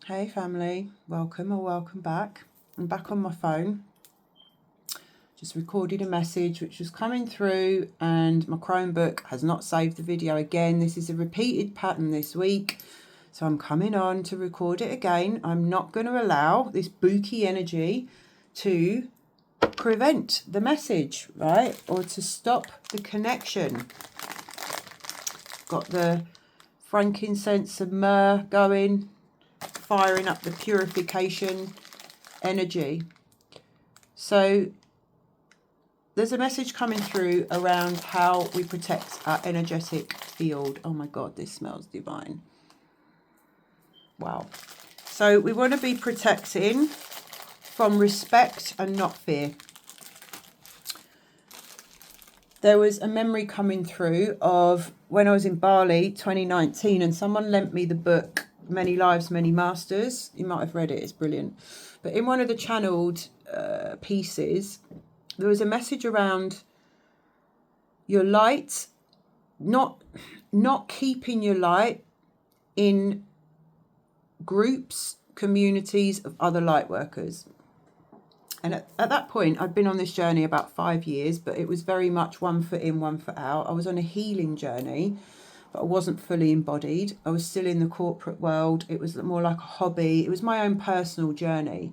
Hey family, welcome or welcome back. I'm back on my phone. Just recorded a message which was coming through and my Chromebook has not saved the video again. This is a repeated pattern this week. So I'm coming on to record it again. I'm not going to allow this booky energy to prevent the message, right? Or to stop the connection. Got the frankincense and myrrh going, firing up the purification energy. So there's a message coming through around how we protect our energetic field. Oh my God, this smells divine. Wow. So we want to be protecting from respect and not fear. There was a memory coming through of when I was in Bali 2019 and someone lent me the book Many Lives, Many Masters. You might have read it, it's brilliant. But in one of the channeled pieces, there was a message around your light, not keeping your light in groups, communities of other light workers. And at that point, I'd been on this journey about 5 years, but it was very much 1 foot in, 1 foot out. I was on a healing journey, but I wasn't fully embodied. I was still in the corporate world. It was more like a hobby. It was my own personal journey.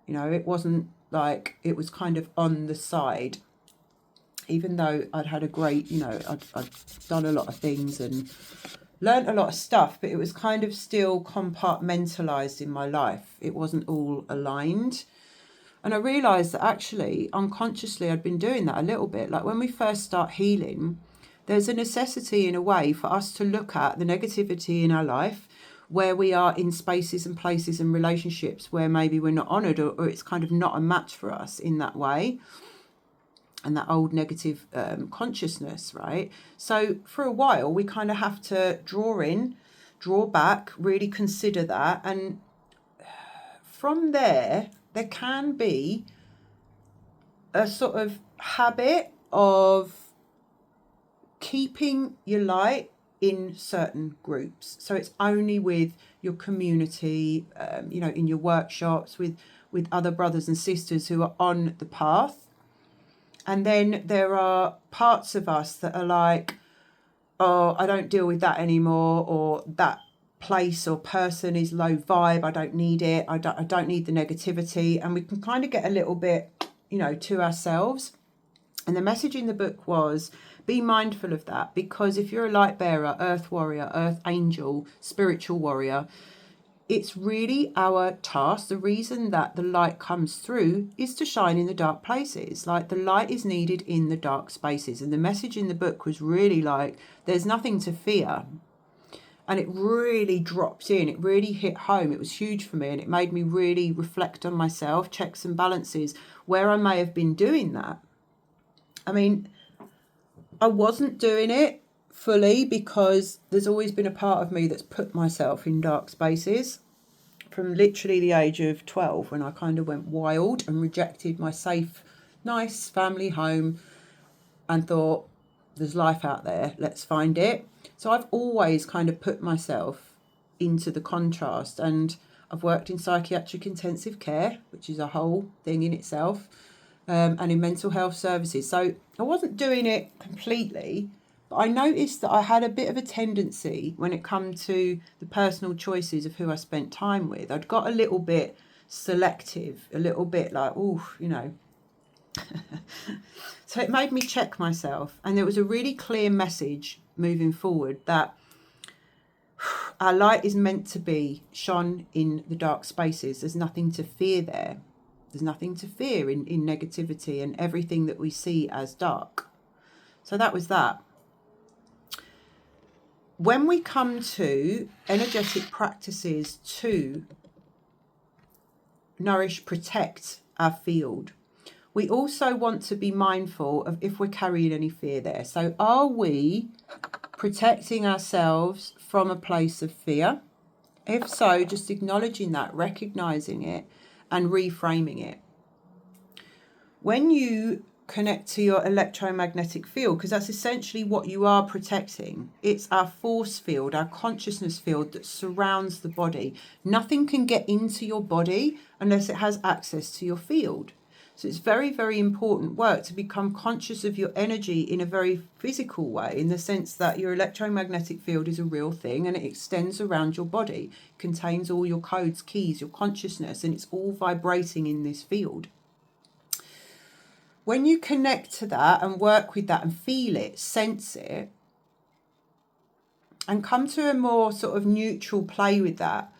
You know, it wasn't like it was kind of on the side, even though I'd had a great, I'd done a lot of things and learned a lot of stuff, but it was kind of still compartmentalized in my life. It wasn't all aligned. And I realized that actually, unconsciously, I'd been doing that a little bit. Like when we first start healing, there's a necessity in a way for us to look at the negativity in our life, where we are in spaces and places and relationships where maybe we're not honored or it's kind of not a match for us in that way. And that old negative consciousness, right? So for a while, we kind of have to draw back, really consider that. And from there can be a sort of habit of keeping your light in certain groups. So it's only with your community, in your workshops, with other brothers and sisters who are on the path. And then there are parts of us that are like, oh, I don't deal with that anymore, or that place or person is low vibe, I don't need it, I don't need the negativity. And we can kind of get a little bit, to ourselves. And the message in the book was, be mindful of that, because if you're a light bearer, earth warrior, earth angel, spiritual warrior, it's really our task. The reason that the light comes through is to shine in the dark places. Like the light is needed in the dark spaces. And the message in the book was really like, there's nothing to fear. And it really dropped in. It really hit home. It was huge for me. And it made me really reflect on myself, checks and balances, where I may have been doing that. I mean, I wasn't doing it fully because there's always been a part of me that's put myself in dark spaces from literally the age of 12, when I kind of went wild and rejected my safe, nice family home and thought, there's life out there, let's find it. So I've always kind of put myself into the contrast, and I've worked in psychiatric intensive care, which is a whole thing in itself, and in mental health services. So I wasn't doing it completely, but I noticed that I had a bit of a tendency when it come to the personal choices of who I spent time with. I'd got a little bit selective, a little bit like, So it made me check myself. And there was a really clear message moving forward that our light is meant to be shone in the dark spaces. There's nothing to fear there. There's nothing to fear in negativity and everything that we see as dark. So that was that. When we come to energetic practices to nourish, protect our field, we also want to be mindful of if we're carrying any fear there. So are we protecting ourselves from a place of fear? If so, just acknowledging that, recognizing it and reframing it. When you connect to your electromagnetic field, because that's essentially what you are protecting. It's our force field, our consciousness field that surrounds the body. Nothing can get into your body unless it has access to your field. So it's very, very important work to become conscious of your energy in a very physical way, in the sense that your electromagnetic field is a real thing and it extends around your body, contains all your codes, keys, your consciousness, and it's all vibrating in this field. When you connect to that and work with that and feel it, sense it, and come to a more sort of neutral play with that,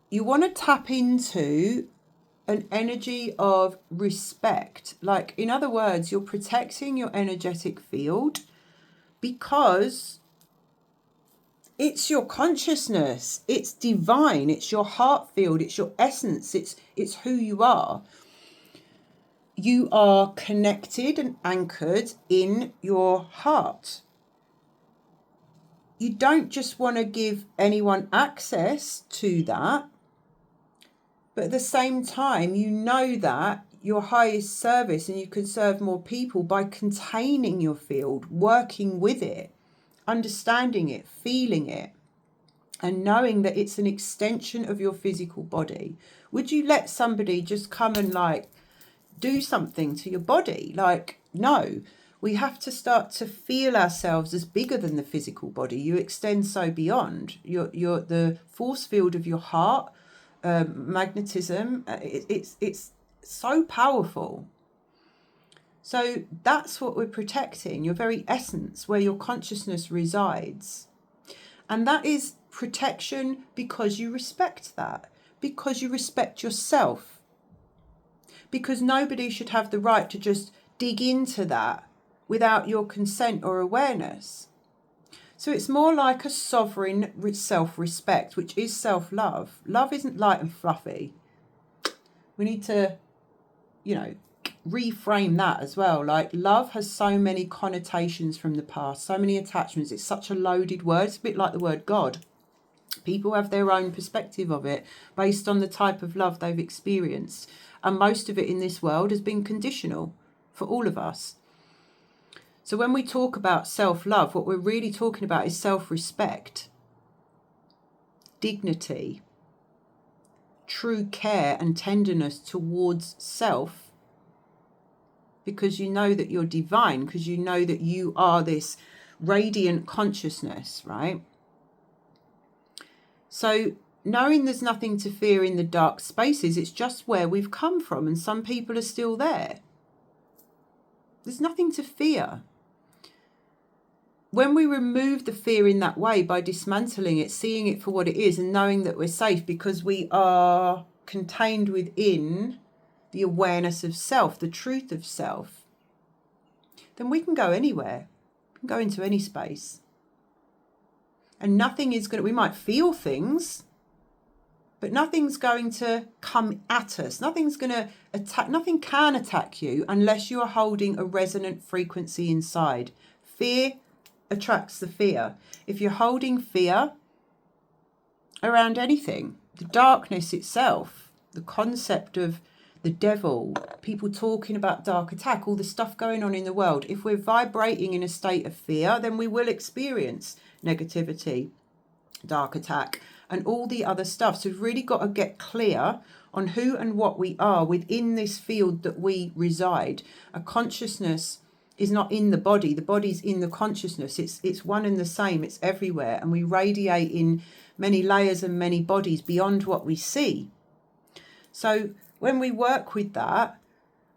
you want to tap into an energy of respect. Like, in other words, you're protecting your energetic field because it's your consciousness, it's divine, it's your heart field, it's your essence, it's who you are. You are connected and anchored in your heart. You don't just want to give anyone access to that, but at the same time, you know that your highest service, and you can serve more people by containing your field, working with it, understanding it, feeling it, and knowing that it's an extension of your physical body. Would you let somebody just come and like do something to your body? Like, no. We have to start to feel ourselves as bigger than the physical body. You extend so beyond. You're the force field of your heart, magnetism. It's so powerful. So that's what we're protecting, your very essence, where your consciousness resides. And that is protection because you respect that, because you respect yourself, because nobody should have the right to just dig into that without your consent or awareness. So it's more like a sovereign self-respect, which is self-love. Love isn't light and fluffy. We need to, reframe that as well. Like, love has so many connotations from the past, so many attachments. It's such a loaded word. It's a bit like the word God. People have their own perspective of it based on the type of love they've experienced. And most of it in this world has been conditional for all of us. So when we talk about self-love, what we're really talking about is self-respect, dignity, true care and tenderness towards self, because you know that you're divine, because you know that you are this radiant consciousness, right? So knowing there's nothing to fear in the dark spaces, it's just where we've come from, and some people are still there. There's nothing to fear. When we remove the fear in that way, by dismantling it, seeing it for what it is, and knowing that we're safe because we are contained within the awareness of self, the truth of self, then we can go anywhere. We can go into any space. And nothing is going to, we might feel things, but nothing's going to come at us. Nothing's going to attack, nothing can attack you unless you are holding a resonant frequency inside. Fear attracts the fear. If you're holding fear around anything, the darkness itself, the concept of the devil, people talking about dark attack, all the stuff going on in the world, if we're vibrating in a state of fear, then we will experience negativity, dark attack, and all the other stuff. So we've really got to get clear on who and what we are within this field that we reside. A consciousness is not in the body's in the consciousness. It's one and the same, it's everywhere, and we radiate in many layers and many bodies beyond what we see. So when we work with that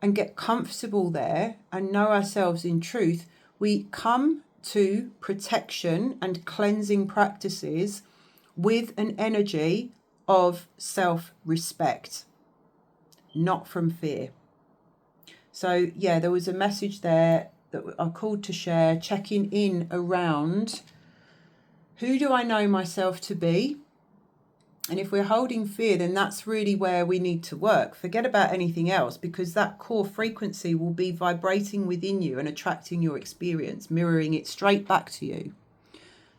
and get comfortable there and know ourselves in truth, we come to protection and cleansing practices with an energy of self-respect, not from fear. So yeah, there was a message there that I called to share, checking in around who do I know myself to be? And if we're holding fear, then that's really where we need to work. Forget about anything else, because that core frequency will be vibrating within you and attracting your experience, mirroring it straight back to you.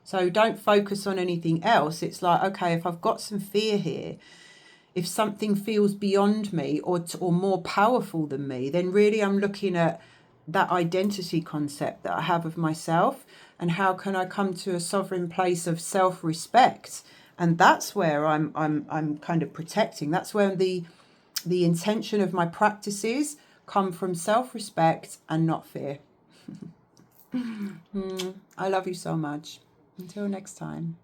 So don't focus on anything else. It's like, okay, if I've got some fear here, if something feels beyond me or more powerful than me, then really I'm looking at that identity concept that I have of myself, and how can I come to a sovereign place of self-respect. And that's where I'm kind of protecting. That's where the intention of my practices come from self-respect and not fear. I love you so much. Until next time.